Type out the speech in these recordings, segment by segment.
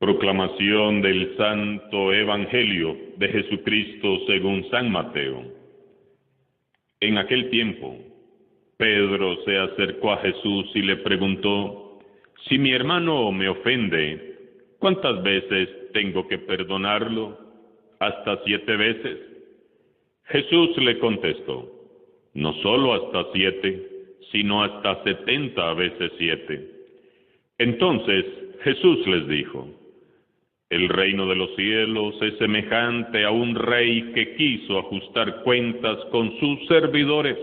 Proclamación del Santo Evangelio de Jesucristo según San Mateo. En aquel tiempo, Pedro se acercó a Jesús y le preguntó: si mi hermano me ofende, ¿cuántas veces tengo que perdonarlo? ¿Hasta 7 veces? Jesús le contestó: no solo hasta 7, sino hasta 70 veces 7. Entonces Jesús les dijo: el reino de los cielos es semejante a un rey que quiso ajustar cuentas con sus servidores.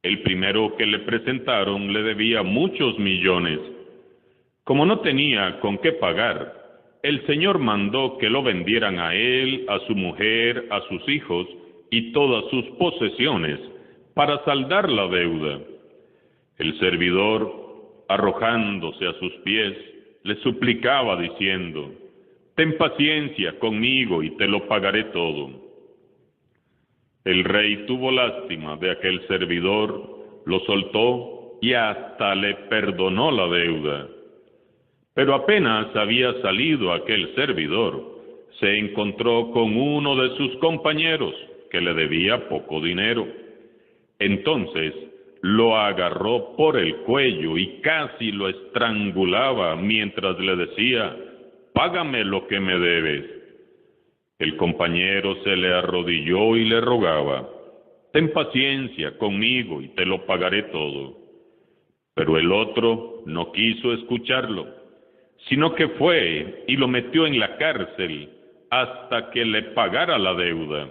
El primero que le presentaron le debía muchos millones. Como no tenía con qué pagar, el Señor mandó que lo vendieran a él, a su mujer, a sus hijos y todas sus posesiones para saldar la deuda. El servidor, arrojándose a sus pies, le suplicaba diciendo: ten paciencia conmigo y te lo pagaré todo. El rey tuvo lástima de aquel servidor, lo soltó y hasta le perdonó la deuda. Pero apenas había salido aquel servidor, se encontró con uno de sus compañeros que le debía poco dinero. Entonces lo agarró por el cuello y casi lo estrangulaba mientras le decía: págame lo que me debes. El compañero se le arrodilló y le rogaba: ten paciencia conmigo y te lo pagaré todo. Pero el otro no quiso escucharlo, sino que fue y lo metió en la cárcel hasta que le pagara la deuda.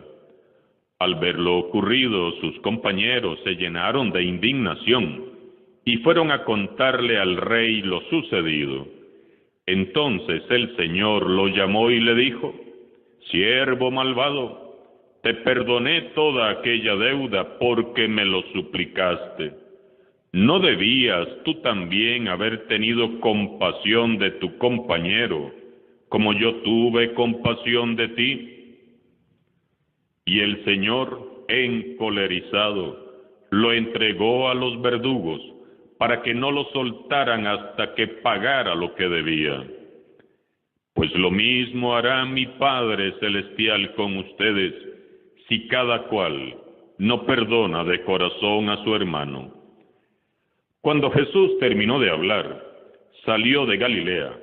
Al ver lo ocurrido, sus compañeros se llenaron de indignación y fueron a contarle al rey lo sucedido. Entonces el Señor lo llamó y le dijo: siervo malvado, te perdoné toda aquella deuda porque me lo suplicaste. ¿No debías tú también haber tenido compasión de tu compañero, como yo tuve compasión de ti? Y el Señor, encolerizado, lo entregó a los verdugos para que no lo soltaran hasta que pagara lo que debía. Pues lo mismo hará mi Padre Celestial con ustedes, si cada cual no perdona de corazón a su hermano. Cuando Jesús terminó de hablar, salió de Galilea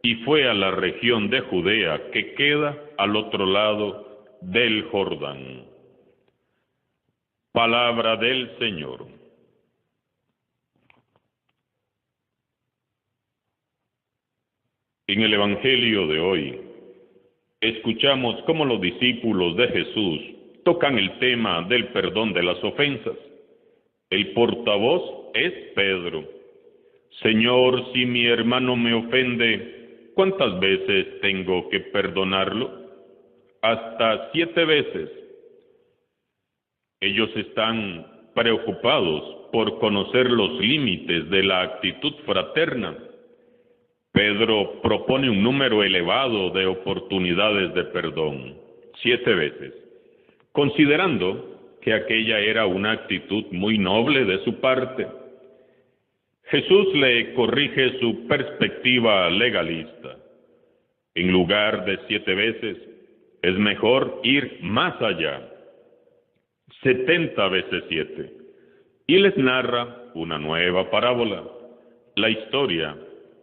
y fue a la región de Judea que queda al otro lado del Jordán. Palabra del Señor. En el Evangelio de hoy, escuchamos cómo los discípulos de Jesús tocan el tema del perdón de las ofensas. El portavoz es Pedro. Señor, si mi hermano me ofende, ¿cuántas veces tengo que perdonarlo? Hasta 7 veces. Ellos están preocupados por conocer los límites de la actitud fraterna. Pedro propone un número elevado de oportunidades de perdón, 7 veces, considerando que aquella era una actitud muy noble de su parte. Jesús le corrige su perspectiva legalista. En lugar de 7 veces, es mejor ir más allá, 70 veces 7, y les narra una nueva parábola, la historia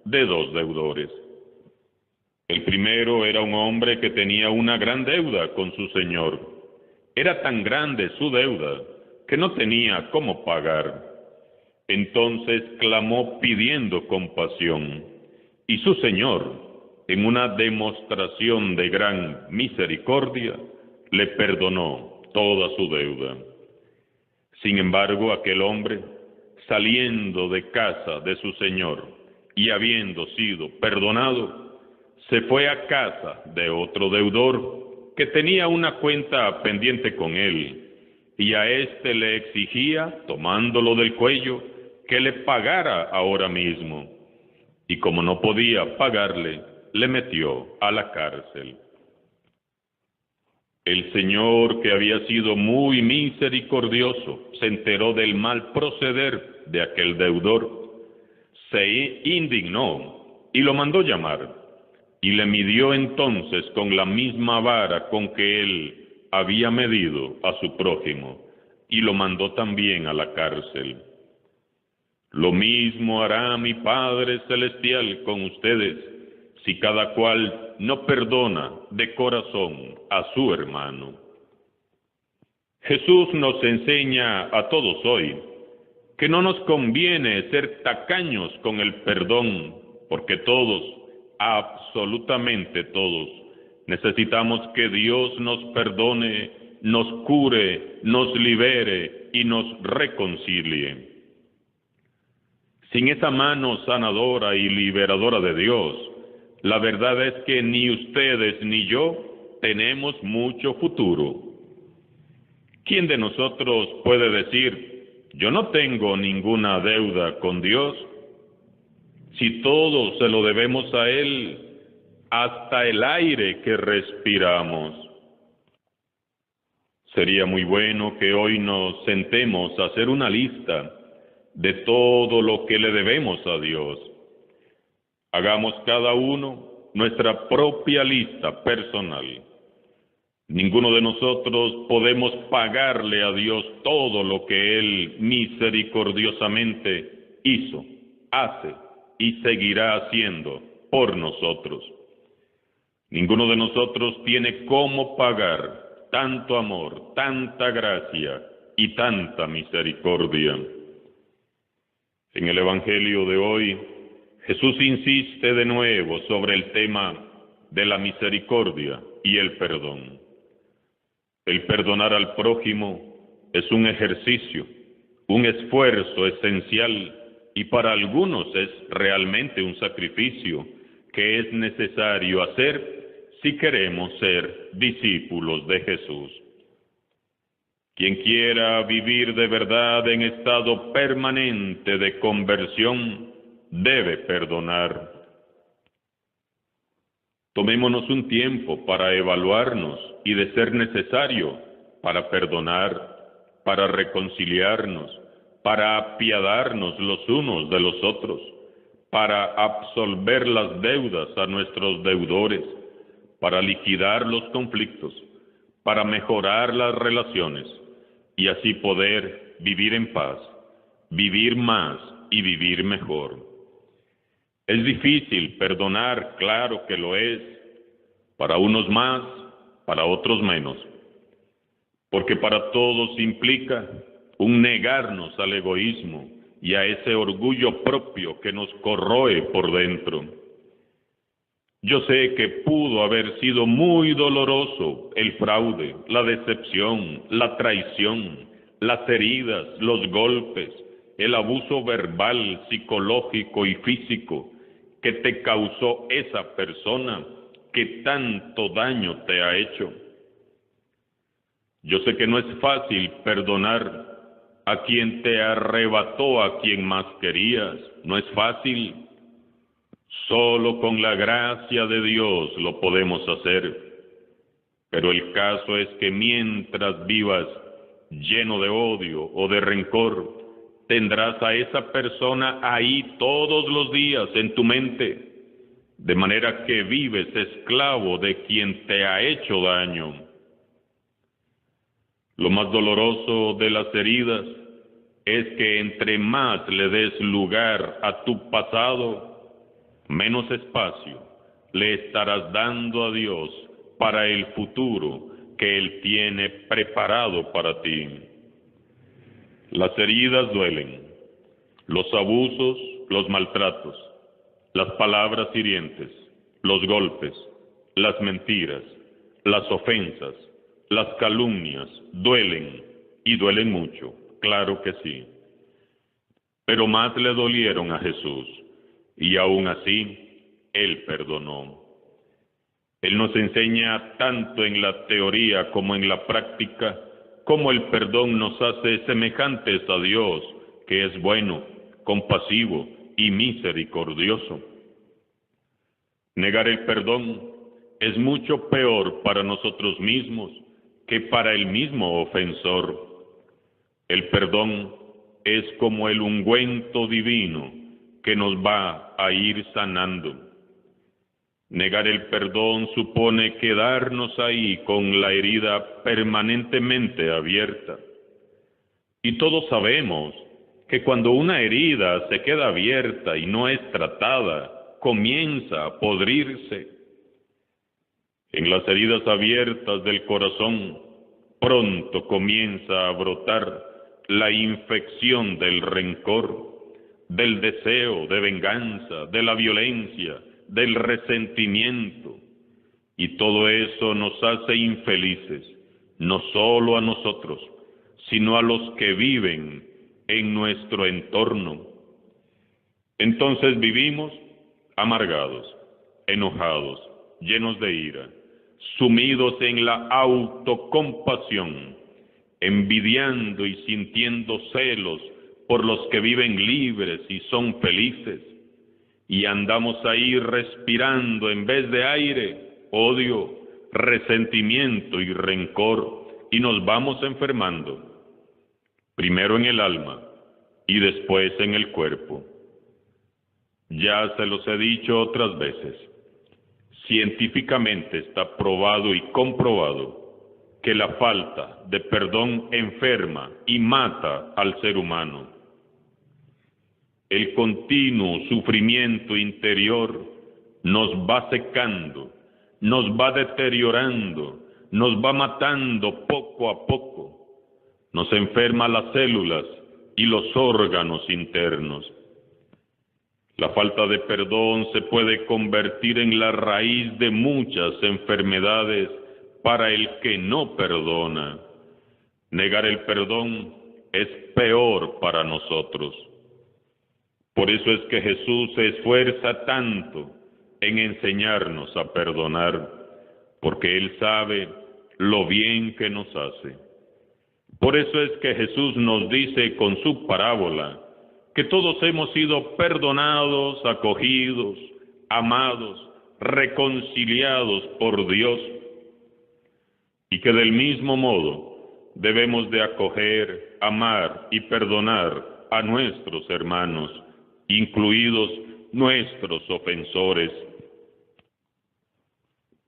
de 2 deudores. El primero era un hombre que tenía una gran deuda con su señor. Era tan grande su deuda que no tenía cómo pagar. Entonces clamó pidiendo compasión, y su señor, en una demostración de gran misericordia, le perdonó toda su deuda. Sin embargo, aquel hombre, saliendo de casa de su señor y habiendo sido perdonado, se fue a casa de otro deudor que tenía una cuenta pendiente con él, y a éste le exigía, tomándolo del cuello, que le pagara ahora mismo. Y como no podía pagarle, le metió a la cárcel. El Señor, que había sido muy misericordioso, se enteró del mal proceder de aquel deudor, se indignó y lo mandó llamar. y le midió entonces con la misma vara con que él había medido a su prójimo, y lo mandó también a la cárcel. Lo mismo hará mi Padre Celestial con ustedes, si cada cual no perdona de corazón a su hermano. Jesús nos enseña a todos hoy que no nos conviene ser tacaños con el perdón, porque todos, absolutamente todos, necesitamos que Dios nos perdone, nos cure, nos libere y nos reconcilie. Sin esa mano sanadora y liberadora de Dios, la verdad es que ni ustedes ni yo tenemos mucho futuro. ¿Quién de nosotros puede decir, yo no tengo ninguna deuda con Dios? Si todo se lo debemos a Él, hasta el aire que respiramos. Sería muy bueno que hoy nos sentemos a hacer una lista de todo lo que le debemos a Dios. Hagamos cada uno nuestra propia lista personal. Ninguno de nosotros podemos pagarle a Dios todo lo que Él misericordiosamente hizo, hace y seguirá haciendo por nosotros. Ninguno de nosotros tiene cómo pagar tanto amor, tanta gracia y tanta misericordia. En el Evangelio de hoy, Jesús insiste de nuevo sobre el tema de la misericordia y el perdón. El perdonar al prójimo es un ejercicio, un esfuerzo esencial y para algunos es realmente un sacrificio que es necesario hacer si queremos ser discípulos de Jesús. Quien quiera vivir de verdad en estado permanente de conversión debe perdonar. Tomémonos un tiempo para evaluarnos y, de ser necesario, para perdonar, para reconciliarnos, para apiadarnos los unos de los otros, para absolver las deudas a nuestros deudores, para liquidar los conflictos, para mejorar las relaciones y así poder vivir en paz, vivir más y vivir mejor. Es difícil perdonar, claro que lo es, para unos más, para otros menos, porque para todos implica un negarnos al egoísmo y a ese orgullo propio que nos corroe por dentro. Yo sé que pudo haber sido muy doloroso el fraude, la decepción, la traición, las heridas, los golpes, el abuso verbal, psicológico y físico que te causó esa persona que tanto daño te ha hecho. Yo sé que no es fácil perdonar a quien te arrebató a quien más querías. No es fácil. Solo con la gracia de Dios lo podemos hacer. Pero el caso es que mientras vivas lleno de odio o de rencor, tendrás a esa persona ahí todos los días en tu mente, de manera que vives esclavo de quien te ha hecho daño. Lo más doloroso de las heridas es que entre más le des lugar a tu pasado, menos espacio le estarás dando a Dios para el futuro que Él tiene preparado para ti. Las heridas duelen, los abusos, los maltratos, las palabras hirientes, los golpes, las mentiras, las ofensas, las calumnias, duelen y duelen mucho, claro que sí. Pero más le dolieron a Jesús y aún así Él perdonó. Él nos enseña tanto en la teoría como en la práctica cómo el perdón nos hace semejantes a Dios, que es bueno, compasivo y misericordioso. Negar el perdón es mucho peor para nosotros mismos que para el mismo ofensor. El perdón es como el ungüento divino que nos va a ir sanando. Negar el perdón supone quedarnos ahí con la herida permanentemente abierta. Y todos sabemos que cuando una herida se queda abierta y no es tratada, comienza a podrirse. En las heridas abiertas del corazón, pronto comienza a brotar la infección del rencor, del deseo de venganza, de la violencia, del resentimiento. Y todo eso nos hace infelices, no solo a nosotros, sino a los que viven en nuestro entorno. Entonces vivimos amargados, enojados, llenos de ira, sumidos en la autocompasión, envidiando y sintiendo celos por los que viven libres y son felices, y andamos ahí respirando en vez de aire, odio, resentimiento y rencor, y nos vamos enfermando, primero en el alma y después en el cuerpo. Ya se los he dicho otras veces, científicamente está probado y comprobado que la falta de perdón enferma y mata al ser humano. El continuo sufrimiento interior nos va secando, nos va deteriorando, nos va matando poco a poco. Nos enferma las células y los órganos internos. La falta de perdón se puede convertir en la raíz de muchas enfermedades para el que no perdona. Negar el perdón es peor para nosotros. Por eso es que Jesús se esfuerza tanto en enseñarnos a perdonar, porque Él sabe lo bien que nos hace. Por eso es que Jesús nos dice con su parábola que todos hemos sido perdonados, acogidos, amados, reconciliados por Dios, y que del mismo modo debemos de acoger, amar y perdonar a nuestros hermanos, incluidos nuestros ofensores.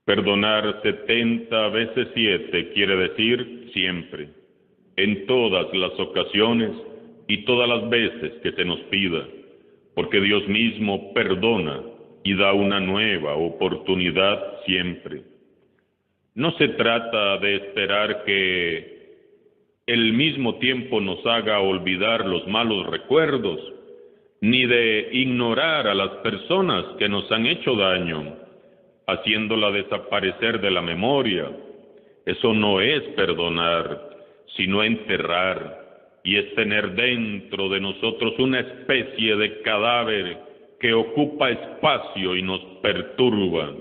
Perdonar 70 veces 7 quiere decir siempre, en todas las ocasiones y todas las veces que se nos pida, porque Dios mismo perdona y da una nueva oportunidad siempre. No se trata de esperar que el mismo tiempo nos haga olvidar los malos recuerdos, ni de ignorar a las personas que nos han hecho daño, haciéndola desaparecer de la memoria. Eso no es perdonar, sino enterrar, y es tener dentro de nosotros una especie de cadáver que ocupa espacio y nos perturba.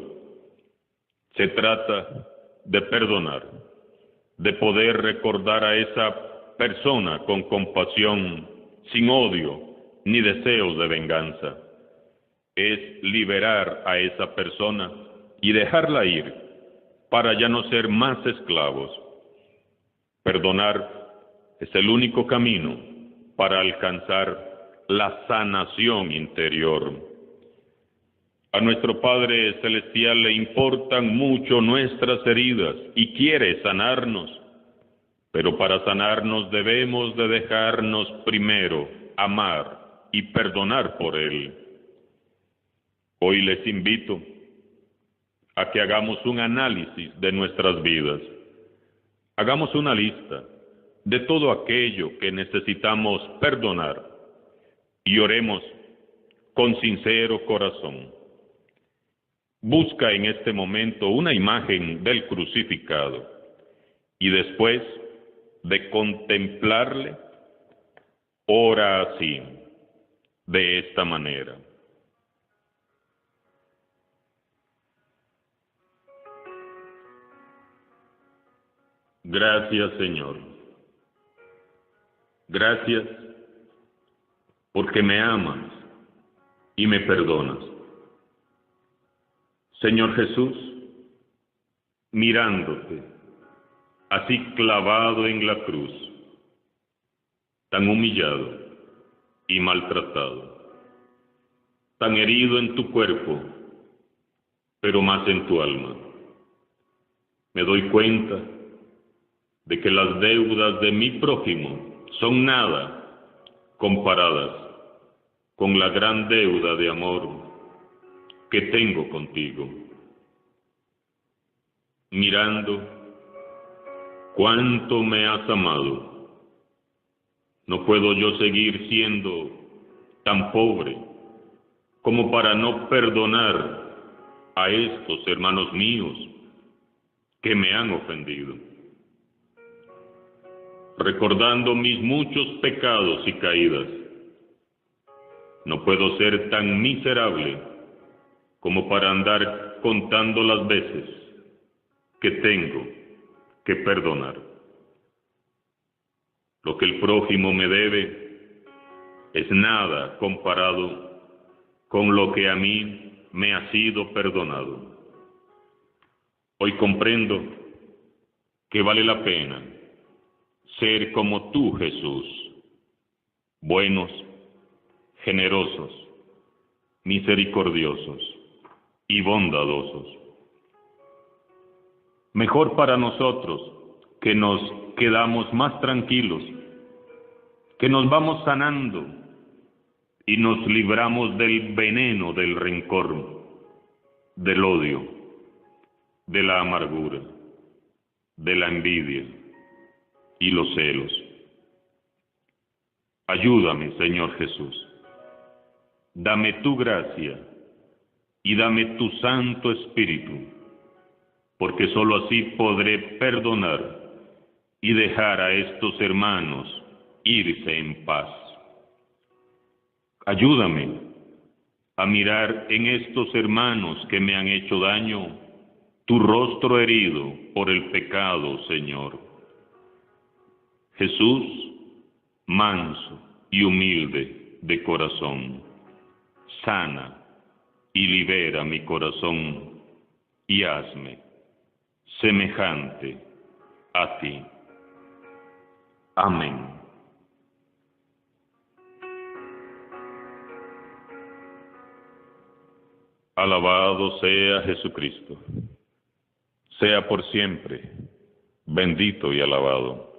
Se trata de perdonar, de poder recordar a esa persona con compasión, sin odio ni deseos de venganza. Es liberar a esa persona y dejarla ir para ya no ser más esclavos. Perdonar es el único camino para alcanzar la sanación interior. A nuestro Padre Celestial le importan mucho nuestras heridas y quiere sanarnos, pero para sanarnos debemos de dejarnos primero amar y perdonar por Él. Hoy les invito a que hagamos un análisis de nuestras vidas. Hagamos una lista de todo aquello que necesitamos perdonar y oremos con sincero corazón. Busca en este momento una imagen del crucificado y después de contemplarle, ora así, de esta manera. Gracias, Señor. Gracias porque me amas y me perdonas. Señor Jesús, mirándote, así clavado en la cruz, tan humillado y maltratado, tan herido en tu cuerpo, pero más en tu alma. Me doy cuenta de que las deudas de mi prójimo son nada comparadas con la gran deuda de amor que tengo contigo. Mirando cuánto me has amado, no puedo yo seguir siendo tan pobre como para no perdonar a estos hermanos míos que me han ofendido. Recordando mis muchos pecados y caídas, no puedo ser tan miserable como para andar contando las veces que tengo que perdonar. Lo que el prójimo me debe es nada comparado con lo que a mí me ha sido perdonado. Hoy comprendo que vale la pena ser como tú, Jesús, buenos, generosos, misericordiosos y bondadosos. Mejor para nosotros que nos quedamos más tranquilos, que nos vamos sanando y nos libramos del veneno del rencor, del odio, de la amargura, de la envidia y los celos. Ayúdame, Señor Jesús. Dame tu gracia y dame tu Santo Espíritu, porque sólo así podré perdonar y dejar a estos hermanos irse en paz. Ayúdame a mirar en estos hermanos que me han hecho daño tu rostro herido por el pecado, Señor. Jesús, manso y humilde de corazón, sana y libera mi corazón y hazme semejante a ti. Amén. Alabado sea Jesucristo. Sea por siempre bendito y alabado.